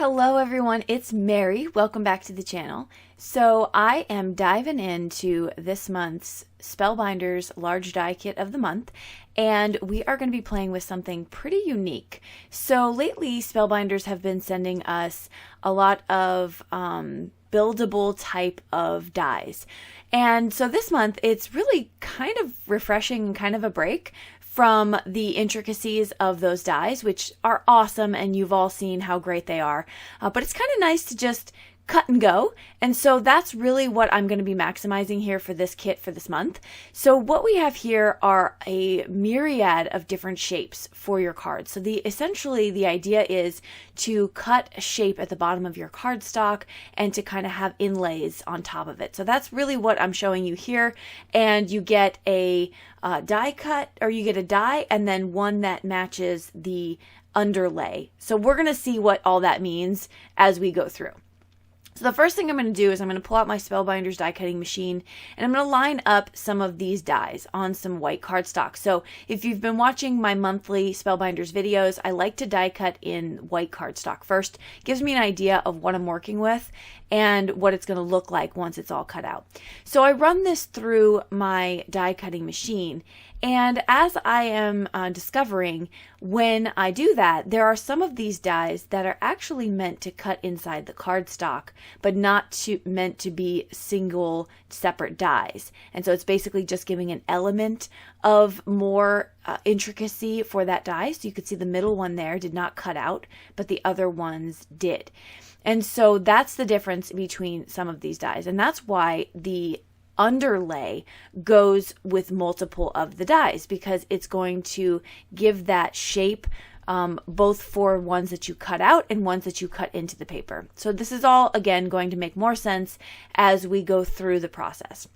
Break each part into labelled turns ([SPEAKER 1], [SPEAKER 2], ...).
[SPEAKER 1] Hello everyone, it's Mary. Welcome back to the channel. So I am diving into this month's Spellbinders Large Die Kit of the month, and we are going to be playing with something pretty unique. So lately Spellbinders have been sending us a lot of buildable type of dies. And so this month it's really kind of refreshing and kind of a break from the intricacies of those dies, which are awesome and you've all seen how great they are. But it's kind of nice to just cut and go. And so that's really what I'm going to be maximizing here for this kit for this month. So what we have here are a myriad of different shapes for your cards. So essentially the idea is to cut a shape at the bottom of your cardstock and to kind of have inlays on top of it. So that's really what I'm showing you here. And you get a die cut, or you get a die and then one that matches the underlay. So we're going to see what all that means as we go through. So the first thing I'm going to do is I'm going to pull out my Spellbinders die cutting machine and I'm going to line up some of these dies on some white cardstock. So if you've been watching my monthly Spellbinders videos, I like to die cut in white cardstock first. It gives me an idea of what I'm working with and what it's going to look like once it's all cut out. So I run this through my die cutting machine. And as I am discovering, when I do that, there are some of these dies that are actually meant to cut inside the cardstock, but not meant to be single separate dies. And so it's basically just giving an element of more intricacy for that die. So you could see the middle one there did not cut out, but the other ones did. And so that's the difference between some of these dies. And that's why the underlay goes with multiple of the dies, because it's going to give that shape both for ones that you cut out and ones that you cut into the paper. So this is all, again, going to make more sense as we go through the process.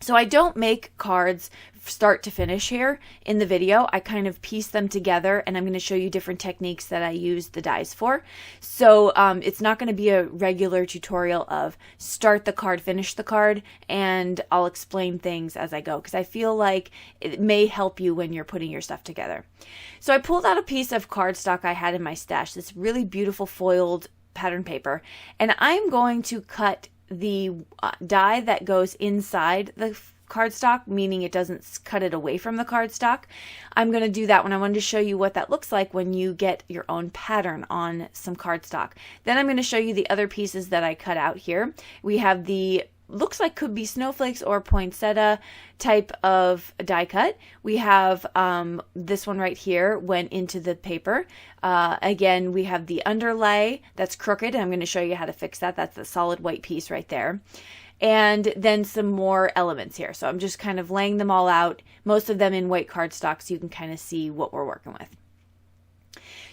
[SPEAKER 1] So I don't make cards start to finish here in the video. I kind of piece them together, and I'm going to show you different techniques that I use the dies for. So it's not going to be a regular tutorial of start the card, finish the card, and I'll explain things as I go, because I feel like it may help you when you're putting your stuff together. So I pulled out a piece of cardstock I had in my stash, this really beautiful foiled pattern paper, and I'm going to cut the die that goes inside the cardstock, meaning it doesn't cut it away from the cardstock. I'm going to do that when I wanted to show you what that looks like when you get your own pattern on some cardstock. Then I'm going to show you the other pieces that I cut out here. We have the looks like could be snowflakes or poinsettia type of die cut. We have this one right here went into the paper. Again, we have the underlay that's crooked, and I'm going to show you how to fix that. That's the solid white piece right there. And then some more elements here. So I'm just kind of laying them all out, most of them in white cardstock, so you can kind of see what we're working with.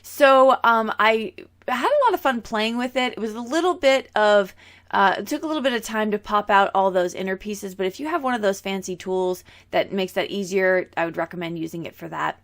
[SPEAKER 1] So I had a lot of fun playing with it. It was a little bit of it took a little bit of time to pop out all those inner pieces, but if you have one of those fancy tools that makes that easier, I would recommend using it for that.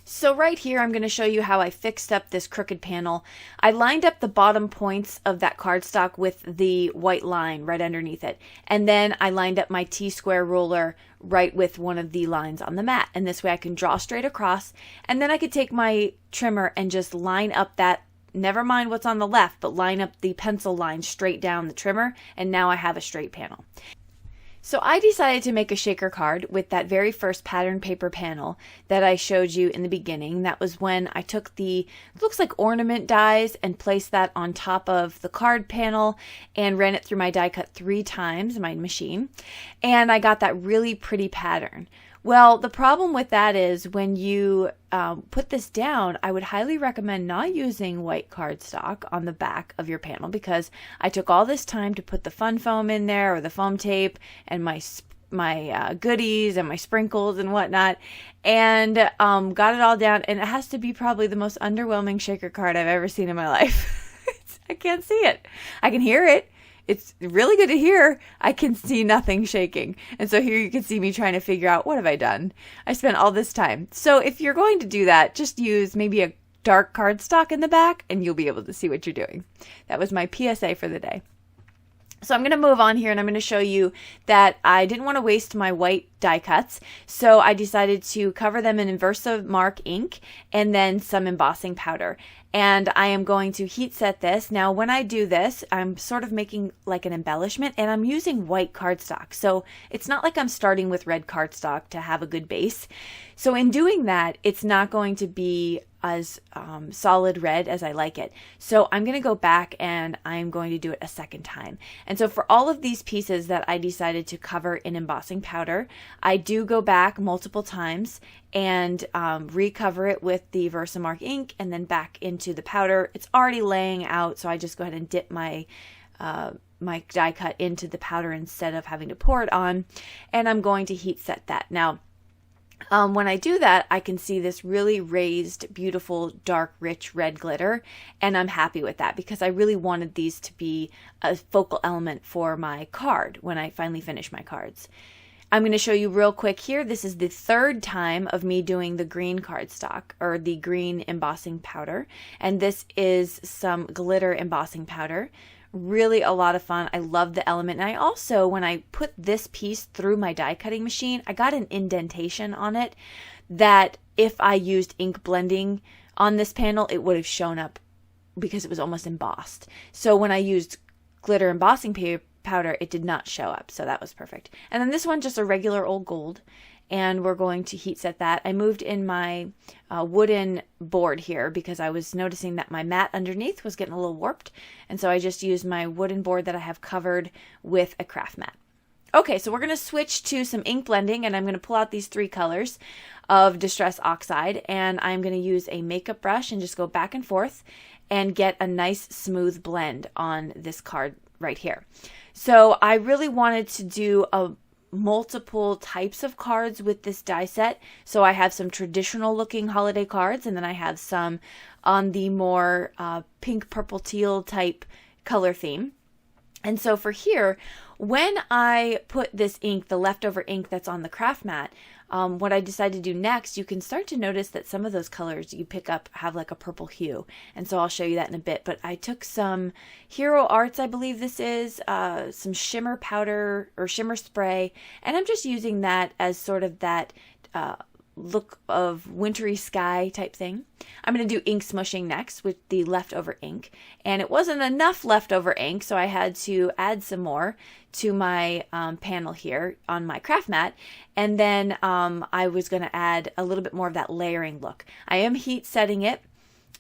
[SPEAKER 1] So right here, I'm going to show you how I fixed up this crooked panel. I lined up the bottom points of that cardstock with the white line right underneath it. And then I lined up my T-square ruler right with one of the lines on the mat. And this way I can draw straight across. And then I could take my trimmer and just line up that, never mind what's on the left, but line up the pencil line straight down the trimmer. And now I have a straight panel. So I decided to make a shaker card with that very first pattern paper panel that I showed you in the beginning. That was when I took the, looks like ornament dies, and placed that on top of the card panel and ran it through my die cut 3 times in my machine. And I got that really pretty pattern. Well, the problem with that is when you put this down, I would highly recommend not using white cardstock on the back of your panel, because I took all this time to put the fun foam in there, or the foam tape, and my goodies and my sprinkles and whatnot, and got it all down, and it has to be probably the most underwhelming shaker card I've ever seen in my life. I can't see it. I can hear it. It's really good to hear. I can see nothing shaking. And so here you can see me trying to figure out, what have I done? I spent all this time. So if you're going to do that, just use maybe a dark cardstock in the back and you'll be able to see what you're doing. That was my PSA for the day. So I'm going to move on here and I'm going to show you that I didn't want to waste my white die cuts. So I decided to cover them in Versamark ink and then some embossing powder. And I am going to heat set this. Now, when I do this, I'm sort of making like an embellishment and I'm using white cardstock. So it's not like I'm starting with red cardstock to have a good base. So in doing that, it's not going to be as solid red as I like it. So I'm going to go back and I'm going to do it a second time. And so for all of these pieces that I decided to cover in embossing powder, I do go back multiple times and recover it with the Versamark ink and then back into the powder. It's already laying out, so I just go ahead and dip my my die cut into the powder instead of having to pour it on, and I'm going to heat set that. Now, when I do that, I can see this really raised, beautiful, dark, rich red glitter, and I'm happy with that because I really wanted these to be a focal element for my card when I finally finish my cards. I'm going to show you real quick here. This is the third time of me doing the green cardstock or the green embossing powder, and this is some glitter embossing powder. Really a lot of fun. I love the element. And I also, when I put this piece through my die cutting machine, I got an indentation on it that if I used ink blending on this panel, it would have shown up because it was almost embossed. So when I used glitter embossing powder, it did not show up. So that was perfect. And then this one, just a regular old gold. And we're going to heat set that. I moved in my wooden board here because I was noticing that my mat underneath was getting a little warped. And so I just used my wooden board that I have covered with a craft mat. Okay, so we're going to switch to some ink blending, and I'm going to pull out these 3 colors of Distress Oxide, and I'm going to use a makeup brush and just go back and forth and get a nice smooth blend on this card right here. So I really wanted to do multiple types of cards with this die set. So I have some traditional looking holiday cards, and then I have some on the more pink, purple, teal type color theme. And so for here, when I put this ink, the leftover ink that's on the craft mat, what I decided to do next, you can start to notice that some of those colors you pick up have like a purple hue. And so I'll show you that in a bit. But I took some Hero Arts, I believe this is, some shimmer powder or shimmer spray. And I'm just using that as sort of that look of wintry sky type thing. I'm going to do ink smushing next with the leftover ink, and it wasn't enough leftover ink, so I had to add some more to my panel here on my craft mat, and then I was going to add a little bit more of that layering look. I am heat setting it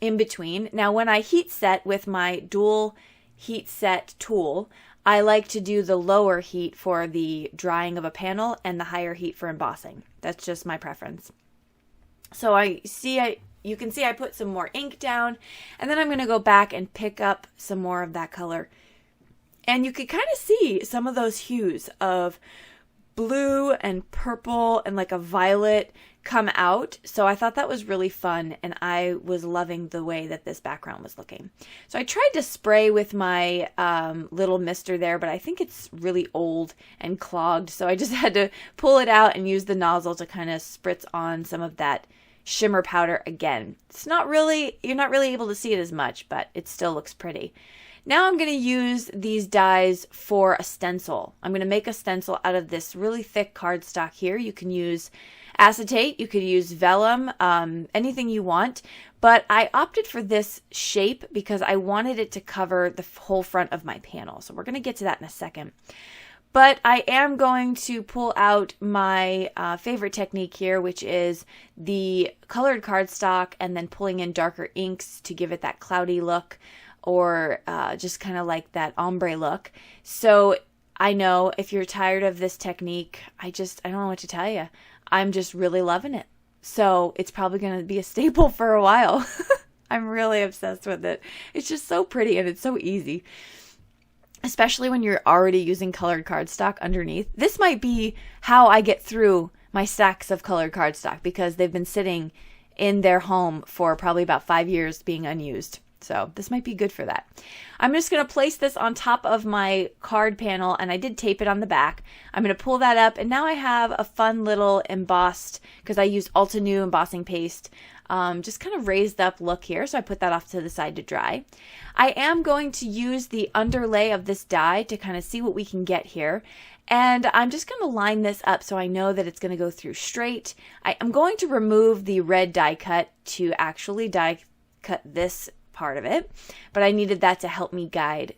[SPEAKER 1] in between. Now when I heat set with my dual heat set tool, I like to do the lower heat for the drying of a panel and the higher heat for embossing. That's just my preference. So you can see I put some more ink down, and then I'm going to go back and pick up some more of that color. And you can kind of see some of those hues of blue and purple and like a violet come out. So I thought that was really fun, and I was loving the way that this background was looking. So I tried to spray with my little mister there, but I think it's really old and clogged. So I just had to pull it out and use the nozzle to kind of spritz on some of that shimmer powder again. You're not really able to see it as much, but it still looks pretty. Now I'm going to use these dies for a stencil. I'm going to make a stencil out of this really thick cardstock here. You can use acetate, you could use vellum, anything you want, but I opted for this shape because I wanted it to cover the whole front of my panel. So we're going to get to that in a second. But I am going to pull out my favorite technique here, which is the colored cardstock and then pulling in darker inks to give it that cloudy look, or just kind of like that ombre look. So I know if you're tired of this technique, I don't know what to tell you. I'm just really loving it. So it's probably going to be a staple for a while. I'm really obsessed with it. It's just so pretty and it's so easy, especially when you're already using colored cardstock underneath. This might be how I get through my stacks of colored cardstock because they've been sitting in their home for probably about 5 years being unused. So this might be good for that. I'm just going to place this on top of my card panel, and I did tape it on the back. I'm going to pull that up, and now I have a fun little embossed, because I used Ulta New embossing paste, just kind of raised up look here. So I put that off to the side to dry. I am going to use the underlay of this die to kind of see what we can get here. And I'm just going to line this up so I know that it's going to go through straight. I'm going to remove the red die cut to actually die cut this part of it, but I needed that to help me guide,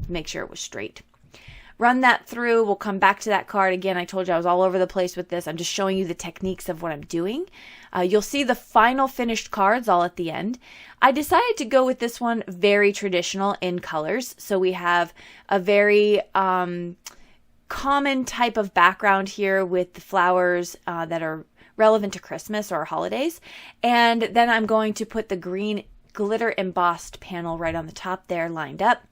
[SPEAKER 1] make sure it was straight. Run that through. We'll come back to that card again. I told you I was all over the place with this. I'm just showing you the techniques of what I'm doing. You'll see the final finished cards all at the end. I decided to go with this one very traditional in colors. So we have a very common type of background here with the flowers that are relevant to Christmas or holidays. And then I'm going to put the green glitter embossed panel right on the top there lined up.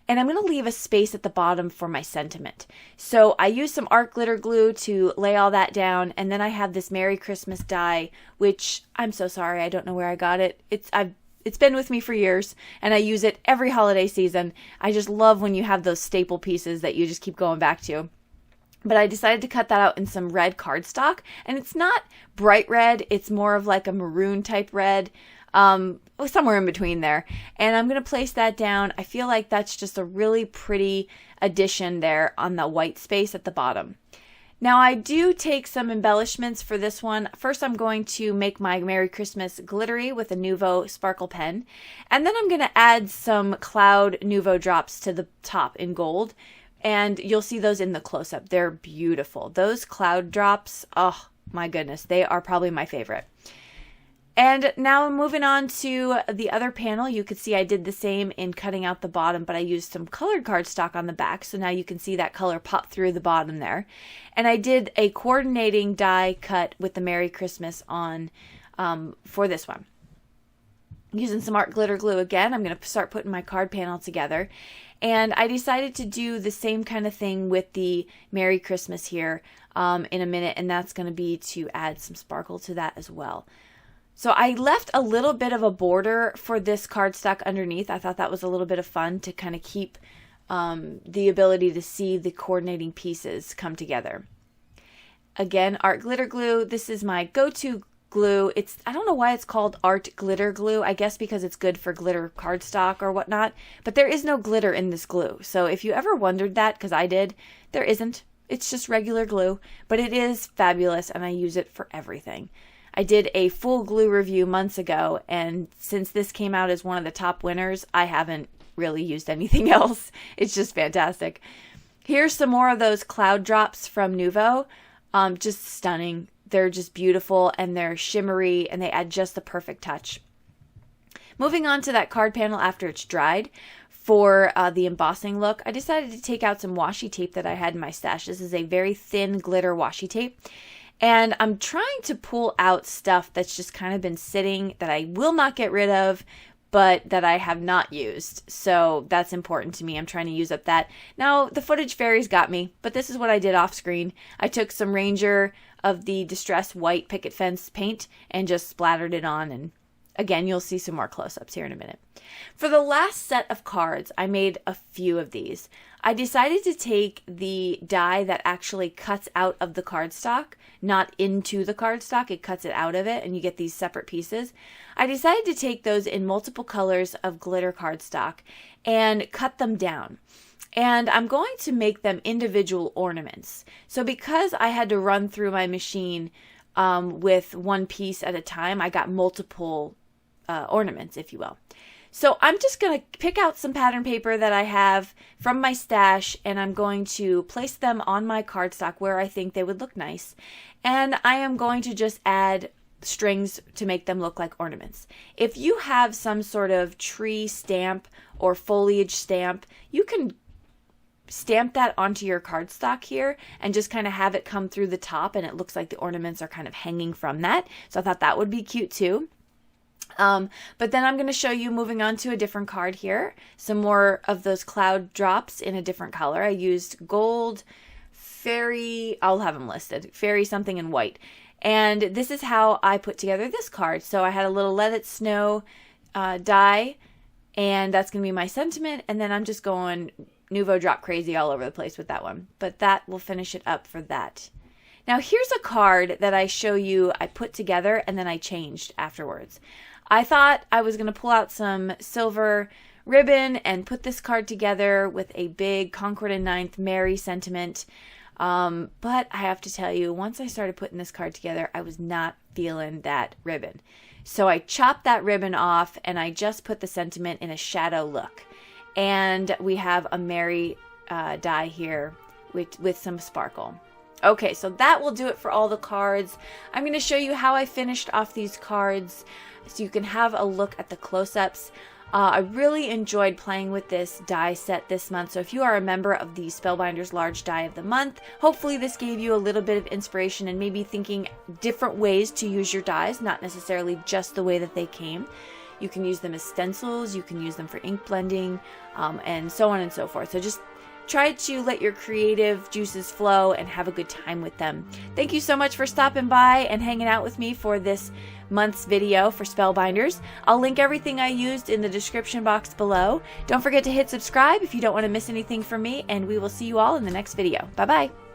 [SPEAKER 1] And I'm going to leave a space at the bottom for my sentiment. So I used some art glitter glue to lay all that down. And then I have this Merry Christmas die, which I'm so sorry, I don't know where I got it. It's been with me for years, and I use it every holiday season. I just love when you have those staple pieces that you just keep going back to. But I decided to cut that out in some red cardstock, and it's not bright red. It's more of like a maroon type red, somewhere in between there. And I'm going to place that down. I feel like that's just a really pretty addition there on the white space at the bottom. Now I do take some embellishments for this one. First I'm going to make my Merry Christmas glittery with a Nuvo sparkle pen. And then I'm going to add some cloud Nuvo drops to the top in gold. And you'll see those in the close-up. They're beautiful. Those cloud drops, oh my goodness, they are probably my favorite. And now moving on to the other panel, you can see I did the same in cutting out the bottom, but I used some colored cardstock on the back. So now you can see that color pop through the bottom there. And I did a coordinating die cut with the Merry Christmas on for this one. Using some art glitter glue again, I'm going to start putting my card panel together. And I decided to do the same kind of thing with the Merry Christmas here in a minute. And that's going to be to add some sparkle to that as well. So I left a little bit of a border for this cardstock underneath. I thought that was a little bit of fun to kind of keep the ability to see the coordinating pieces come together. Again, art glitter glue. This is my go-to glue. I don't know why it's called art glitter glue. I guess because it's good for glitter cardstock or whatnot. But there is no glitter in this glue. So if you ever wondered that, because I did, there isn't. It's just regular glue. But it is fabulous and I use it for everything. I did a full glue review months ago, and since this came out as one of the top winners, I haven't really used anything else. It's just fantastic. Here's some more of those cloud drops from Nuvo. Just stunning. They're just beautiful, and they're shimmery, and they add just the perfect touch. Moving on to that card panel after it's dried, for the embossing look, I decided to take out some washi tape that I had in my stash. This is a very thin glitter washi tape. And I'm trying to pull out stuff that's just kind of been sitting that I will not get rid of, but that I have not used. So that's important to me. I'm trying to use up that. Now, the footage fairies got me, but this is what I did off screen. I took some Ranger of the Distress White Picket Fence paint and just splattered it on. And again, you'll see some more close-ups here in a minute. For the last set of cards, I made a few of these. I decided to take the die that actually cuts out of the cardstock, not into the cardstock. It cuts it out of it and you get these separate pieces. I decided to take those in multiple colors of glitter cardstock and cut them down. And I'm going to make them individual ornaments. So because I had to run through my machine with one piece at a time, I got multiple ornaments, if you will. So I'm just going to pick out some pattern paper that I have from my stash, and I'm going to place them on my cardstock where I think they would look nice. And I am going to just add strings to make them look like ornaments. If you have some sort of tree stamp or foliage stamp, you can stamp that onto your cardstock here and just kind of have it come through the top, and it looks like the ornaments are kind of hanging from that. So I thought that would be cute too. But then I'm going to show you, moving on to a different card here, some more of those cloud drops in a different color. I used gold, fairy, I'll have them listed, fairy something, and white. And this is how I put together this card. So I had a little Let It Snow die And that's going to be my sentiment. And then I'm just going Nouveau drop crazy all over the place with that one. But that will finish it up for that. Now here's a card that I show you I put together and then I changed afterwards. I thought I was going to pull out some silver ribbon and put this card together with a big Concord and Ninth Mary sentiment. But I have to tell you, once I started putting this card together, I was not feeling that ribbon. So I chopped that ribbon off and I just put the sentiment in a shadow look. And we have a Mary die here with some sparkle. Okay, so that will do it for all the cards. I'm going to show you how I finished off these cards so you can have a look at the close-ups. I really enjoyed playing with this die set this month. So if you are a member of the Spellbinders Large Die of the Month, hopefully this gave you a little bit of inspiration and maybe thinking different ways to use your dies, not necessarily just the way that they came. You can use them as stencils, you can use them for ink blending, and so on and so forth. So just try to let your creative juices flow and have a good time with them. Thank you so much for stopping by and hanging out with me for this month's video for Spellbinders. I'll link everything I used in the description box below. Don't forget to hit subscribe if you don't want to miss anything from me, and we will see you all in the next video. Bye-bye.